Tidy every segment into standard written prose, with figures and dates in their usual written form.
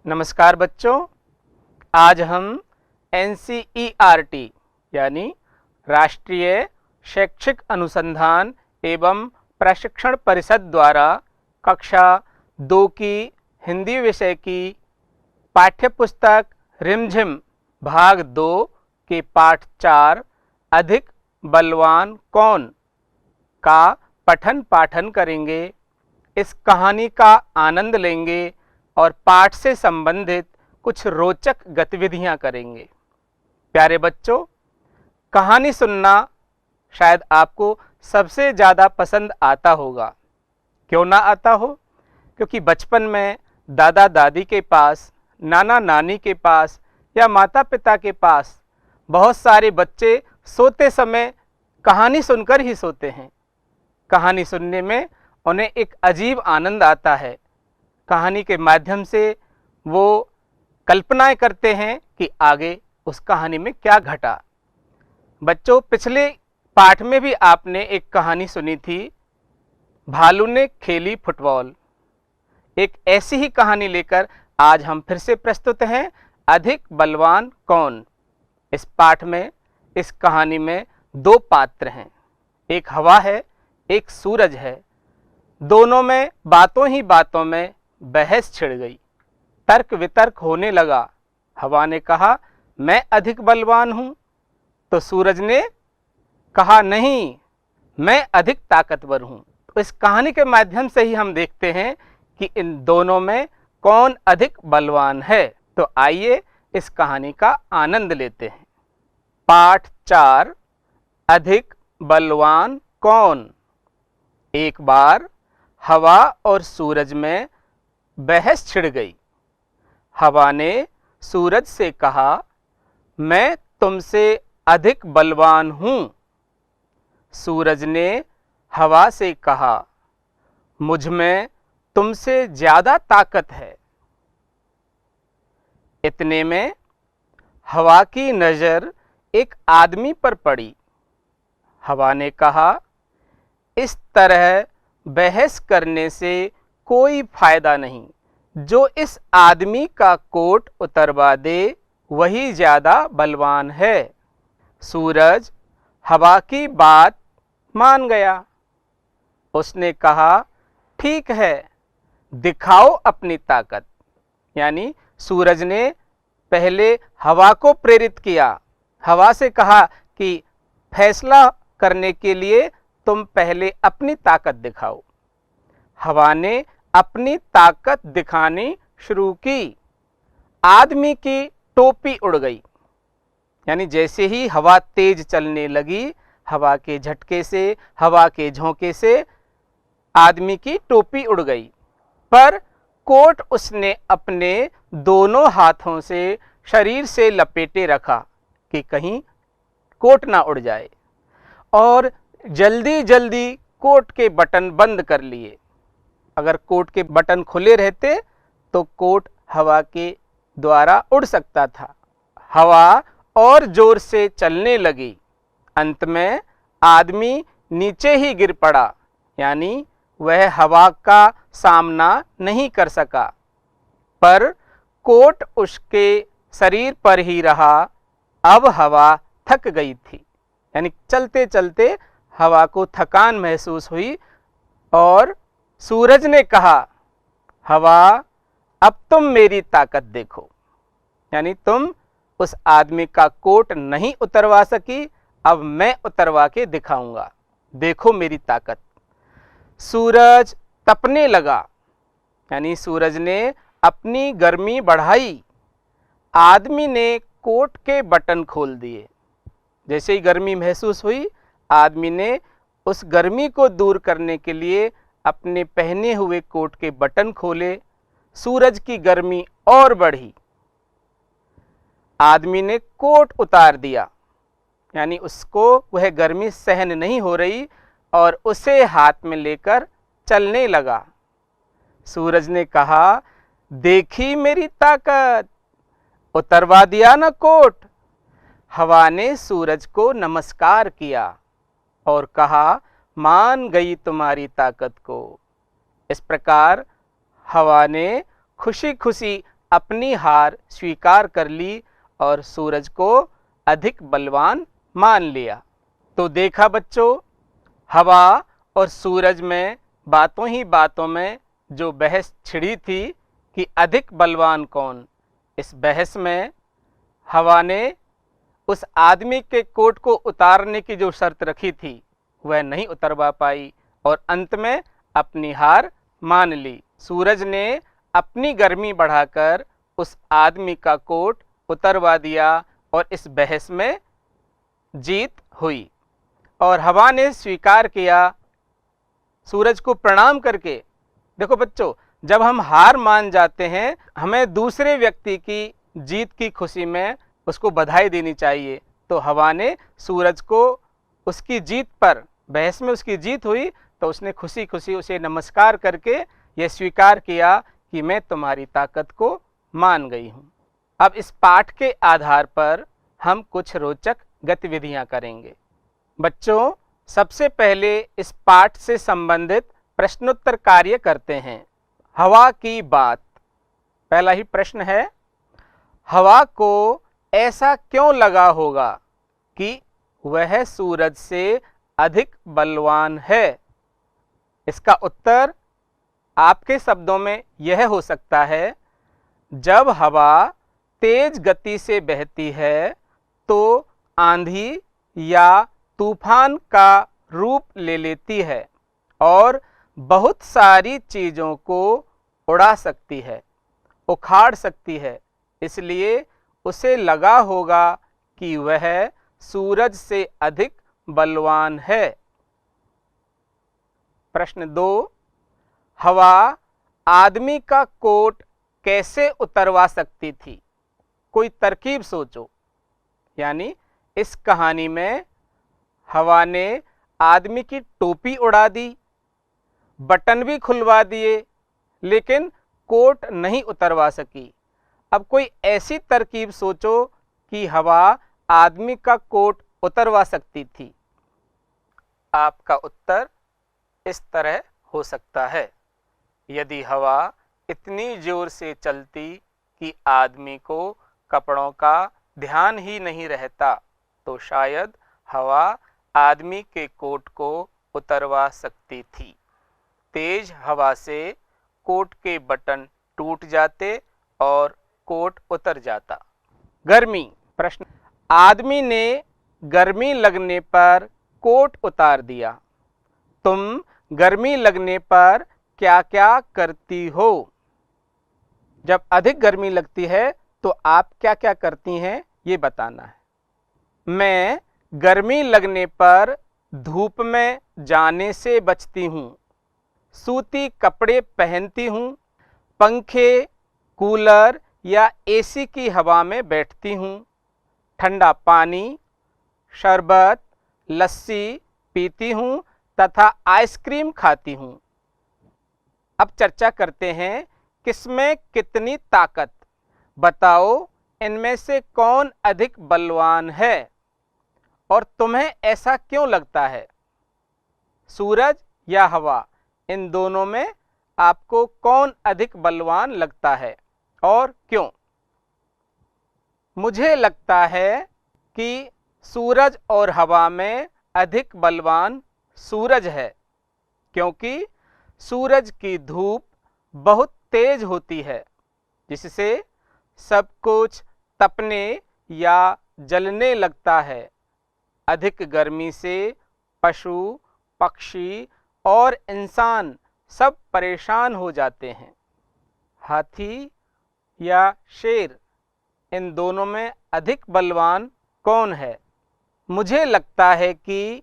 नमस्कार बच्चों, आज हम NCERT यानी राष्ट्रीय शैक्षिक अनुसंधान एवं प्रशिक्षण परिषद द्वारा कक्षा 2 की हिंदी विषय की पाठ्यपुस्तक रिमझिम भाग 2 के पाठ 4 अधिक बलवान कौन का पठन पाठन करेंगे। इस कहानी का आनंद लेंगे और पाठ से संबंधित कुछ रोचक गतिविधियां करेंगे। प्यारे बच्चों, कहानी सुनना शायद आपको सबसे ज़्यादा पसंद आता होगा। क्यों ना आता हो? क्योंकि बचपन में दादा दादी के पास, नाना नानी के पास या माता पिता के पास बहुत सारे बच्चे सोते समय कहानी सुनकर ही सोते हैं। कहानी सुनने में उन्हें एक अजीब आनंद आता है। कहानी के माध्यम से वो कल्पनाएं करते हैं कि आगे उस कहानी में क्या घटा। बच्चों, पिछले पाठ में भी आपने एक कहानी सुनी थी, भालू ने खेली फुटबॉल। एक ऐसी ही कहानी लेकर आज हम फिर से प्रस्तुत हैं, अधिक बलवान कौन। इस पाठ में, इस कहानी में दो पात्र हैं, एक हवा है, एक सूरज है। दोनों में बातों ही बातों में बहस छिड़ गई, तर्क वितर्क होने लगा। हवा ने कहा मैं अधिक बलवान हूं, तो सूरज ने कहा नहीं, मैं अधिक ताकतवर हूं। तो इस कहानी के माध्यम से ही हम देखते हैं कि इन दोनों में कौन अधिक बलवान है। तो आइए इस कहानी का आनंद लेते हैं। पाठ 4, अधिक बलवान कौन। एक बार हवा और सूरज में बहस छिड़ गई। हवा ने सूरज से कहा मैं तुमसे अधिक बलवान हूं। सूरज ने हवा से कहा मुझ में तुमसे ज्यादा ताकत है। इतने में हवा की नजर एक आदमी पर पड़ी। हवा ने कहा इस तरह बहस करने से कोई फायदा नहीं, जो इस आदमी का कोट उतरवा दे वही ज्यादा बलवान है। सूरज हवा की बात मान गया। उसने कहा ठीक है, दिखाओ अपनी ताकत। यानी सूरज ने पहले हवा को प्रेरित किया। हवा से कहा कि फैसला करने के लिए तुम पहले अपनी ताकत दिखाओ। हवा ने अपनी ताकत दिखानी शुरू की। आदमी की टोपी उड़ गई। यानी जैसे ही हवा तेज चलने लगी, हवा के झटके से, हवा के झोंके से आदमी की टोपी उड़ गई। पर कोट उसने अपने दोनों हाथों से शरीर से लपेटे रखा कि कहीं कोट ना उड़ जाए, और जल्दी जल्दी कोट के बटन बंद कर लिए। अगर कोट के बटन खुले रहते तो कोट हवा के द्वारा उड़ सकता था। हवा और जोर से चलने लगी। अंत में आदमी नीचे ही गिर पड़ा। यानी वह हवा का सामना नहीं कर सका, पर कोट उसके शरीर पर ही रहा। अब हवा थक गई थी। यानी चलते चलते हवा को थकान महसूस हुई और सूरज ने कहा हवा, अब तुम मेरी ताकत देखो। यानी तुम उस आदमी का कोट नहीं उतरवा सकी, अब मैं उतरवा के दिखाऊंगा, देखो मेरी ताकत। सूरज तपने लगा। यानी सूरज ने अपनी गर्मी बढ़ाई। आदमी ने कोट के बटन खोल दिए। जैसे ही गर्मी महसूस हुई, आदमी ने उस गर्मी को दूर करने के लिए अपने पहने हुए कोट के बटन खोले। सूरज की गर्मी और बढ़ी। आदमी ने कोट उतार दिया। यानी उसको वह गर्मी सहन नहीं हो रही और उसे हाथ में लेकर चलने लगा। सूरज ने कहा देखी मेरी ताकत, उतरवा दिया ना कोट। हवा ने सूरज को नमस्कार किया और कहा मान गई तुम्हारी ताकत को। इस प्रकार हवा ने खुशी खुशी अपनी हार स्वीकार कर ली और सूरज को अधिक बलवान मान लिया। तो देखा बच्चों, हवा और सूरज में बातों ही बातों में जो बहस छिड़ी थी कि अधिक बलवान कौन, इस बहस में हवा ने उस आदमी के कोट को उतारने की जो शर्त रखी थी वह नहीं उतरवा पाई और अंत में अपनी हार मान ली। सूरज ने अपनी गर्मी बढ़ाकर उस आदमी का कोट उतरवा दिया और इस बहस में जीत हुई और हवा ने स्वीकार किया सूरज को प्रणाम करके। देखो बच्चों, जब हम हार मान जाते हैं हमें दूसरे व्यक्ति की जीत की खुशी में उसको बधाई देनी चाहिए। तो हवा ने सूरज को उसकी जीत पर, बहस में उसकी जीत हुई तो उसने खुशी खुशी उसे नमस्कार करके यह स्वीकार किया कि मैं तुम्हारी ताकत को मान गई हूं। अब इस पाठ के आधार पर हम कुछ रोचक गतिविधियां करेंगे। बच्चों, सबसे पहले इस पाठ से संबंधित प्रश्नोत्तर कार्य करते हैं। हवा की बात। पहला ही प्रश्न है, हवा को ऐसा क्यों लगा होगा कि वह सूरज से अधिक बलवान है? इसका उत्तर आपके शब्दों में यह हो सकता है, जब हवा तेज गति से बहती है तो आंधी या तूफान का रूप ले लेती है और बहुत सारी चीजों को उड़ा सकती है, उखाड़ सकती है, इसलिए उसे लगा होगा कि वह सूरज से अधिक बलवान है। प्रश्न 2, हवा आदमी का कोट कैसे उतरवा सकती थी? कोई तरकीब सोचो। यानी इस कहानी में हवा ने आदमी की टोपी उड़ा दी, बटन भी खुलवा दिए, लेकिन कोट नहीं उतरवा सकी। अब कोई ऐसी तरकीब सोचो कि हवा आदमी का कोट उतरवा सकती थी। आपका उत्तर इस तरह हो सकता है, यदि हवा इतनी जोर से चलती कि आदमी को कपड़ों का ध्यान ही नहीं रहता तो शायद हवा आदमी के कोट को उतरवा सकती थी। तेज हवा से कोट के बटन टूट जाते और कोट उतर जाता। गर्मी। प्रश्न, आदमी ने गर्मी लगने पर कोट उतार दिया। तुम गर्मी लगने पर क्या क्या करती हो? जब अधिक गर्मी लगती है तो आप क्या क्या करती हैं ये बताना है। मैं गर्मी लगने पर धूप में जाने से बचती हूँ, सूती कपड़े पहनती हूँ, पंखे, कूलर या एसी की हवा में बैठती हूँ, ठंडा पानी, शरबत, लस्सी पीती हूँ तथा आइसक्रीम खाती हूँ। अब चर्चा करते हैं किसमें कितनी ताकत। बताओ इनमें से कौन अधिक बलवान है और तुम्हें ऐसा क्यों लगता है? सूरज या हवा, इन दोनों में आपको कौन अधिक बलवान लगता है और क्यों? मुझे लगता है कि सूरज और हवा में अधिक बलवान सूरज है, क्योंकि सूरज की धूप बहुत तेज होती है जिससे सब कुछ तपने या जलने लगता है। अधिक गर्मी से पशु, पक्षी और इंसान सब परेशान हो जाते हैं। हाथी या शेर, इन दोनों में अधिक बलवान कौन है? मुझे लगता है कि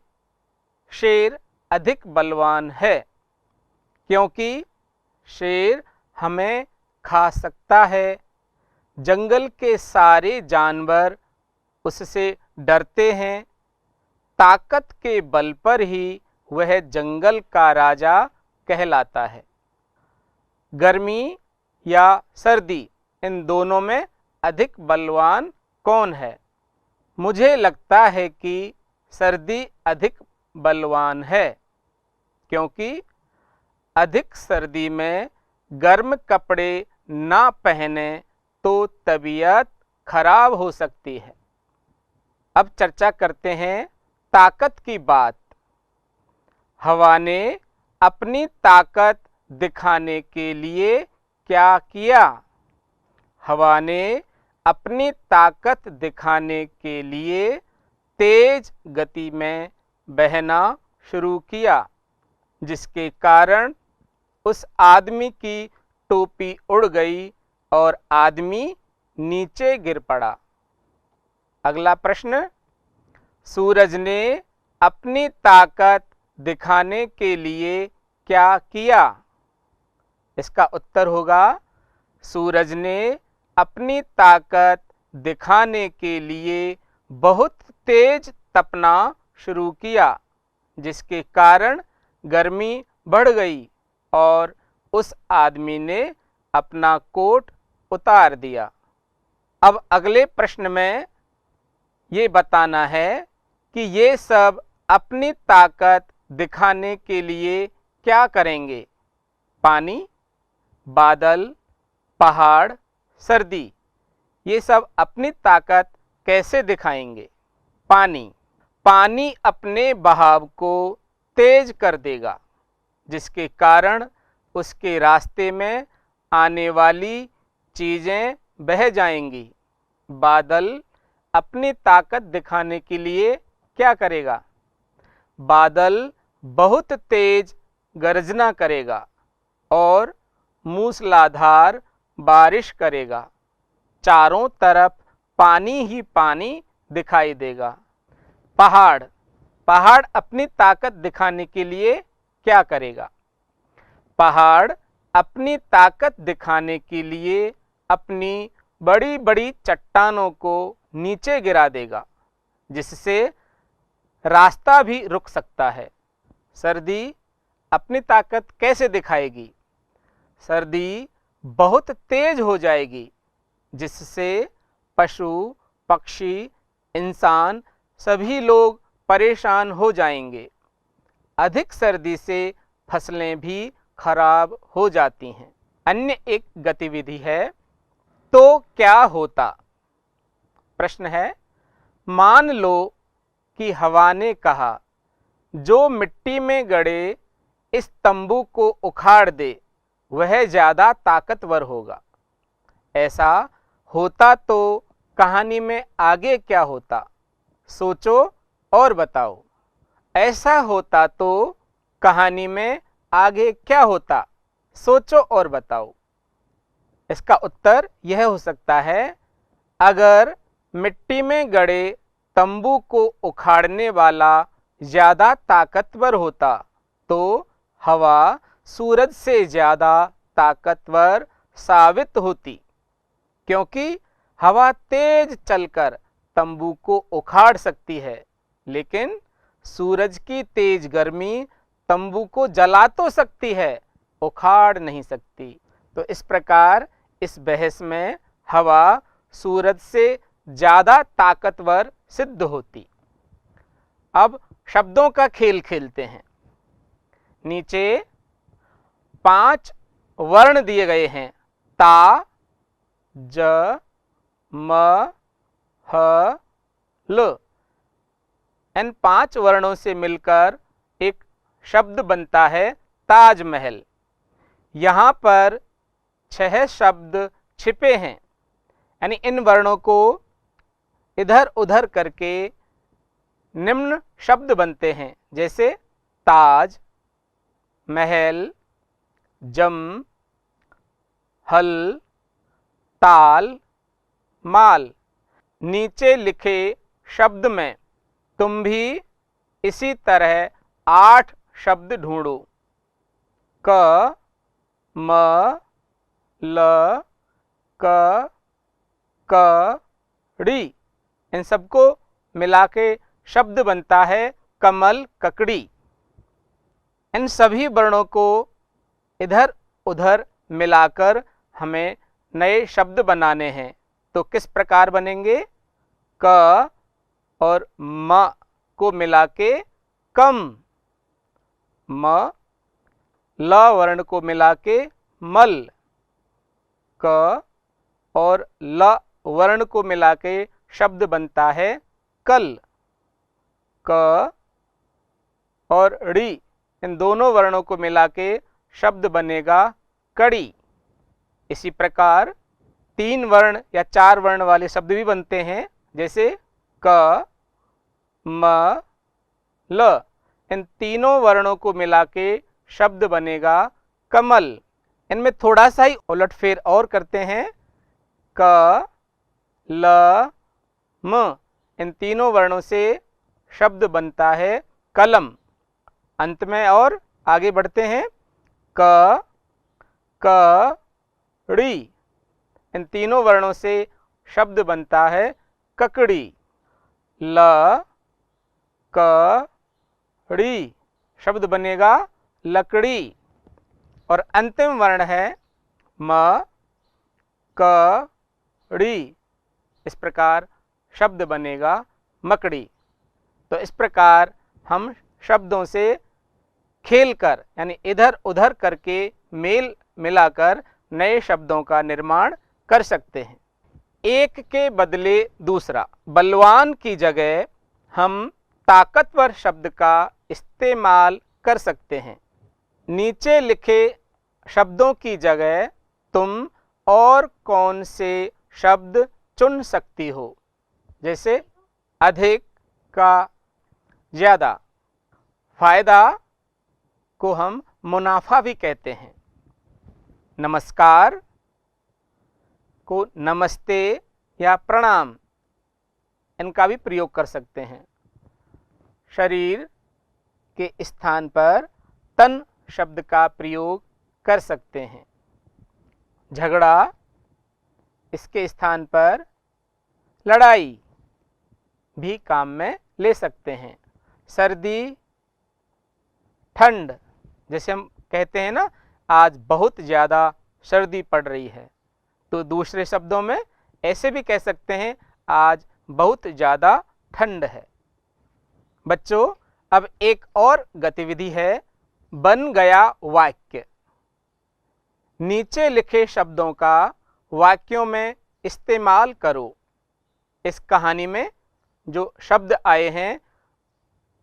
शेर अधिक बलवान है, क्योंकि शेर हमें खा सकता है। जंगल के सारे जानवर उससे डरते हैं। ताकत के बल पर ही वह जंगल का राजा कहलाता है। गर्मी या सर्दी, इन दोनों में अधिक बलवान कौन है? मुझे लगता है कि सर्दी अधिक बलवान है, क्योंकि अधिक सर्दी में गर्म कपड़े ना पहने तो तबीयत खराब हो सकती है। अब चर्चा करते हैं ताकत की बात। हवा ने अपनी ताकत दिखाने के लिए क्या किया? हवा ने अपनी ताकत दिखाने के लिए तेज गति में बहना शुरू किया, जिसके कारण उस आदमी की टोपी उड़ गई और आदमी नीचे गिर पड़ा। अगला प्रश्न, सूरज ने अपनी ताकत दिखाने के लिए क्या किया? इसका उत्तर होगा, सूरज ने अपनी ताकत दिखाने के लिए बहुत तेज तपना शुरू किया, जिसके कारण गर्मी बढ़ गई और उस आदमी ने अपना कोट उतार दिया। अब अगले प्रश्न में ये बताना है कि ये सब अपनी ताकत दिखाने के लिए क्या करेंगे? पानी, बादल, पहाड़, सर्दी, ये सब अपनी ताकत कैसे दिखाएंगे? पानी अपने बहाव को तेज कर देगा, जिसके कारण उसके रास्ते में आने वाली चीजें बह जाएंगी। बादल अपनी ताकत दिखाने के लिए क्या करेगा? बादल बहुत तेज गर्जना करेगा और मूसलाधार बारिश करेगा। चारों तरफ पानी ही पानी दिखाई देगा। पहाड़ अपनी ताकत दिखाने के लिए क्या करेगा? पहाड़ अपनी ताकत दिखाने के लिए अपनी बड़ी बड़ी चट्टानों को नीचे गिरा देगा, जिससे रास्ता भी रुक सकता है। सर्दी अपनी ताकत कैसे दिखाएगी? सर्दी बहुत तेज हो जाएगी, जिससे पशु, पक्षी, इंसान सभी लोग परेशान हो जाएंगे। अधिक सर्दी से फसलें भी खराब हो जाती हैं। अन्य एक गतिविधि है, तो क्या होता? प्रश्न है, मान लो कि हवा ने कहा, जो मिट्टी में गड़े इस तंबू को उखाड़ दे वह ज्यादा ताकतवर होगा। ऐसा होता तो कहानी में आगे क्या होता? सोचो और बताओ। ऐसा होता तो कहानी में आगे क्या होता? सोचो और बताओ। इसका उत्तर यह हो सकता है, अगर मिट्टी में गड़े तंबू को उखाड़ने वाला ज्यादा ताकतवर होता तो हवा सूरज से ज्यादा ताकतवर साबित होती, क्योंकि हवा तेज चलकर तंबू को उखाड़ सकती है, लेकिन सूरज की तेज गर्मी तंबू को जला तो सकती है, उखाड़ नहीं सकती। तो इस प्रकार इस बहस में हवा सूरज से ज्यादा ताकतवर सिद्ध होती। अब शब्दों का खेल खेलते हैं। नीचे 5 वर्ण दिए गए हैं, ता, ज, म, ह, ल। इन 5 वर्णों से मिलकर एक शब्द बनता है ताजमहल। यहां पर 6 शब्द छिपे हैं, यानी इन वर्णों को इधर उधर करके निम्न शब्द बनते हैं, जैसे ताज, महल, जम, हल, ताल, माल। नीचे लिखे शब्द में तुम भी इसी तरह 8 शब्द ढूंढो। क, म, ल, क, क, ड़ी। इन सबको मिला के शब्द बनता है कमल ककड़ी। इन सभी वर्णों को इधर उधर मिलाकर हमें नए शब्द बनाने हैं। तो किस प्रकार बनेंगे? क और म को मिला के कम, म, ल वर्ण को मिला के मल, क, और ल वर्ण को मिला के शब्द बनता है कल। क और ड़ी, इन दोनों वर्णों को मिला के शब्द बनेगा कड़ी। इसी प्रकार 3 वर्ण या 4 वर्ण वाले शब्द भी बनते हैं, जैसे क, म, ल। इन तीनों वर्णों को मिला के शब्द बनेगा कमल। इनमें थोड़ा सा ही उलटफेर और करते हैं। क, ल, म, इन तीनों वर्णों से शब्द बनता है कलम। अंत में और आगे बढ़ते हैं। क, क, ड़ी, इन तीनों वर्णों से शब्द बनता है ककड़ी। ल, क, ड़ी, शब्द बनेगा लकड़ी। और अंतिम वर्ण है म, क, ड़ी, इस प्रकार शब्द बनेगा मकड़ी। तो इस प्रकार हम शब्दों से खेलकर यानी इधर उधर करके मेल मिलाकर नए शब्दों का निर्माण कर सकते हैं। एक के बदले दूसरा, बलवान की जगह हम ताकतवर शब्द का इस्तेमाल कर सकते हैं। नीचे लिखे शब्दों की जगह तुम और कौन से शब्द चुन सकती हो, जैसे अधिक का ज्यादा। फायदा को हम मुनाफा भी कहते हैं। नमस्कार को नमस्ते या प्रणाम, इनका भी प्रयोग कर सकते हैं। शरीर के स्थान पर तन शब्द का प्रयोग कर सकते हैं। झगड़ा, इसके स्थान पर लड़ाई भी काम में ले सकते हैं। सर्दी, ठंड, जैसे हम कहते हैं ना आज बहुत ज़्यादा सर्दी पड़ रही है, तो दूसरे शब्दों में ऐसे भी कह सकते हैं आज बहुत ज़्यादा ठंड है। बच्चों, अब एक और गतिविधि है, बन गया वाक्य। नीचे लिखे शब्दों का वाक्यों में इस्तेमाल करो। इस कहानी में जो शब्द आए हैं,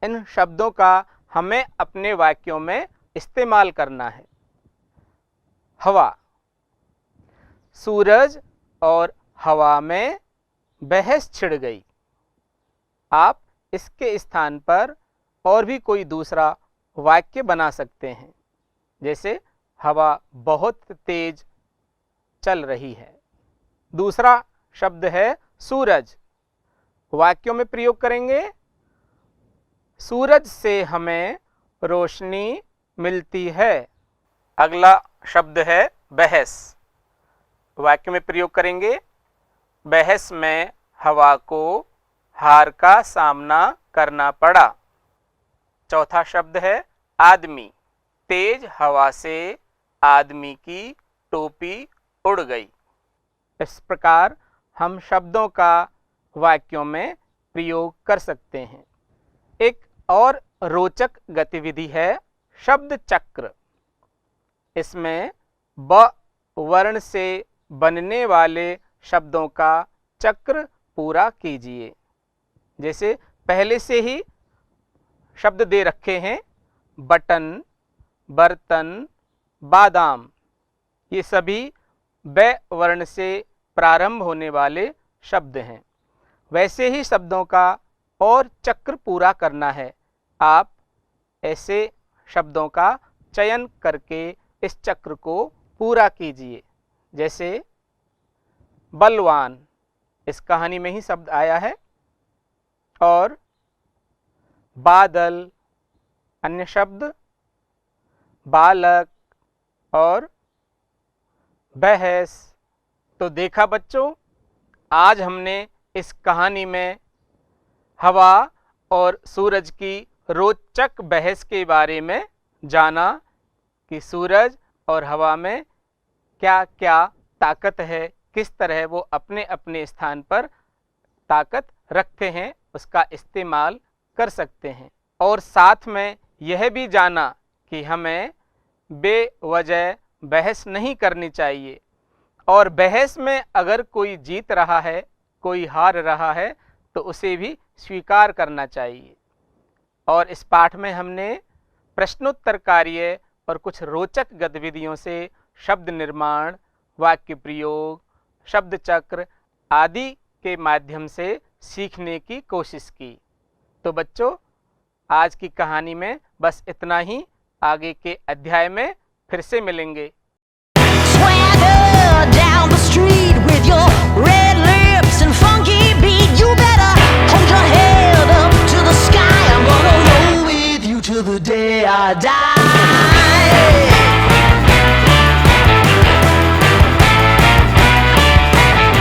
इन शब्दों का हमें अपने वाक्यों में इस्तेमाल करना है। हवा, सूरज और हवा में बहस छिड़ गई। आप इसके स्थान पर और भी कोई दूसरा वाक्य बना सकते हैं, जैसे हवा बहुत तेज चल रही है। दूसरा शब्द है सूरज। वाक्यों में प्रयोग करेंगे, सूरज से हमें रोशनी मिलती है। अगला शब्द है बहस। वाक्य में प्रयोग करेंगे, बहस में हवा को हार का सामना करना पड़ा। चौथा शब्द है आदमी। तेज हवा से आदमी की टोपी उड़ गई। इस प्रकार हम शब्दों का वाक्यों में प्रयोग कर सकते हैं। एक और रोचक गतिविधि है शब्द चक्र। इसमें ब वर्ण से बनने वाले शब्दों का चक्र पूरा कीजिए। जैसे पहले से ही शब्द दे रखे हैं, बटन, बर्तन, बादाम, ये सभी ब वर्ण से प्रारंभ होने वाले शब्द हैं। वैसे ही शब्दों का और चक्र पूरा करना है। आप ऐसे शब्दों का चयन करके इस चक्र को पूरा कीजिए। जैसे बलवान, इस कहानी में ही शब्द आया है, और बादल, अन्य शब्द, बालक और बहस। तो देखा बच्चों, आज हमने इस कहानी में हवा और सूरज की रोचक बहस के बारे में जाना कि सूरज और हवा में क्या क्या ताकत है, किस तरह वो अपने अपने स्थान पर ताकत रखते हैं, उसका इस्तेमाल कर सकते हैं। और साथ में यह भी जाना कि हमें बेवजह बहस नहीं करनी चाहिए और बहस में अगर कोई जीत रहा है, कोई हार रहा है, तो उसे भी स्वीकार करना चाहिए। और इस पाठ में हमने प्रश्नोत्तर कार्य और कुछ रोचक गतिविधियों से शब्द निर्माण, वाक्य प्रयोग, शब्द चक्र आदि के माध्यम से सीखने की कोशिश की। तो बच्चों, आज की कहानी में बस इतना ही। आगे के अध्याय में फिर से मिलेंगे। Swagger down the street with your red lips and funky beat. You better hold your head up to the sky. I'm gonna roll with you till the day I die.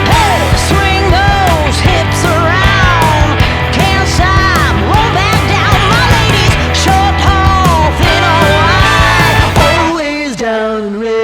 Hey, swing those hips around. Can't stop, roll back down. My ladies, short, tall, thin or wide, always down and ready.